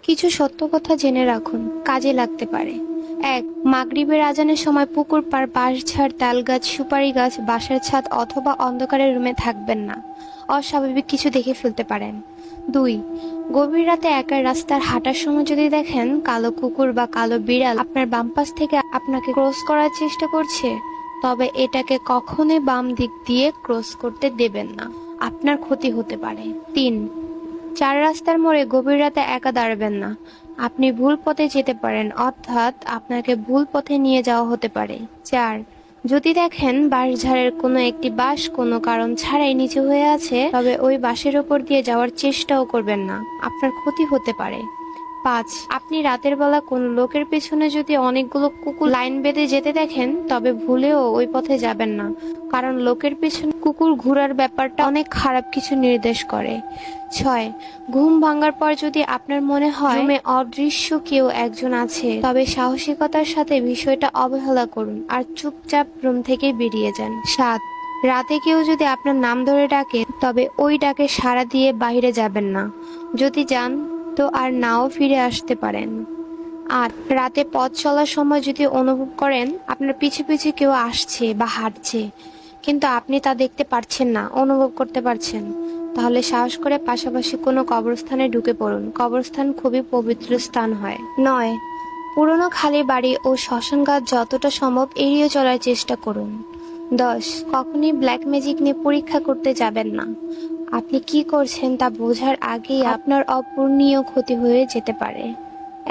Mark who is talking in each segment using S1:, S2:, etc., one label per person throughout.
S1: কিছু সত্য কথা জেনে রাখুন, কাজে লাগতে পারে। ১. মাগরিবের আজানের সময় পুকুর পাড়, বাঁশঝাড়, তালগাছ, সুপারি গাছ, বাসার ছাদ অথবা অন্ধকারের রুমে থাকবেন না। অস্বাভাবিক কিছু দেখে ফেলতে পারেন। ২. গভীর রাতে একা রাস্তার হাঁটার সময় যদি দেখেন কালো কুকুর বা কালো বিড়াল আপনার বাম পাশ থেকে আপনাকে ক্রস করার চেষ্টা করছে, তবে এটাকে কখনোই বাম দিক দিয়ে ক্রস করতে দেবেন না, আপনার ক্ষতি হতে পারে। ৩. চার রাস্তার মোড়ে গভীর রাতে একা দাঁড়াবেন না। আপনি ভুল পথে যেতে পারেন, অর্থাৎ আপনাকে ভুল পথে নিয়ে যাওয়া হতে পারে। ৪. যদি দেখেন বাঁশঝাড়ের কোনো একটি বাঁশ কোনো কারণ ছাড়াই নিচু হয়ে আছে, তবে ওই বাঁশের ওপর দিয়ে যাওয়ার চেষ্টাও করবেন না, আপনার ক্ষতি হতে পারে। ৫. আপনি রাতের বেলা কোনো লোকের পেছনে যদি অনেকগুলো কুকুর লাইন বেঁধে যেতে দেখেন, তবে ভুলেও ওই পথে যাবেন না, কারণ লোকের পেছনে কুকুর ঘোরার ব্যাপারটা অনেক খারাপ কিছু নির্দেশ করে। ৬. ঘুম ভাঙার পর যদি আপনার মনে হয় রুমে অদৃশ্য কেউ একজন আছে, তবে সাহসিকতার সাথে বিষয়টা অবহেলা করুন আর চুপচাপ রুম থেকে বেরিয়ে যান। ৭. রাতে কেউ যদি আপনার নাম ধরে ডাকে, তবে ওই ডাকে সাড়া দিয়ে বাইরে যাবেন না। যদি যান তো আর নাও ফিরে আসতে পারেন। ৮. রাতে পথ চলার সময় যদি অনুভব করেন আপনার পিছু পিছু কেউ আসছে বা হাঁটছে, কিন্তু আপনি তা দেখতে পারছেন না, অনুভব করতে পারছেন, তাহলে সাহস করে পাশাপাশি কোনো কবরস্থানে ঢুকে পড়ুন। কবরস্থান খুবই পবিত্র স্থান হয়। ৯. পুরনো খালি বাড়ি ও শ্মশানঘাট যতটা সম্ভব এড়িয়ে চলার চেষ্টা করুন। ১০. কখনই ব্ল্যাক ম্যাজিক নিয়ে পরীক্ষা করতে যাবেন না। আপনি কি করছেন তা বোঝার আগেই আপনার অপূরণীয় ক্ষতি হয়ে যেতে পারে।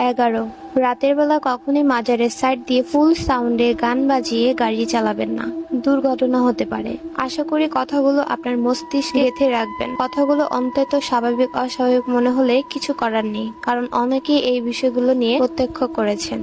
S1: ১১. রাতের বেলা কখনই মাজারের সাইড দিয়ে ফুল সাউন্ডে গান বাজিয়ে গাড়ি চালাবেন না, দুর্ঘটনা হতে পারে। আশা করি কথাগুলো আপনার মস্তিষ্কে গেঁথে রাখবেন। কথাগুলো অন্তত স্বাভাবিক অস্বাভাবিক মনে হলে কিছু করার নেই, কারণ অনেকেই এই বিষয়গুলো নিয়ে প্রত্যক্ষ করেছেন।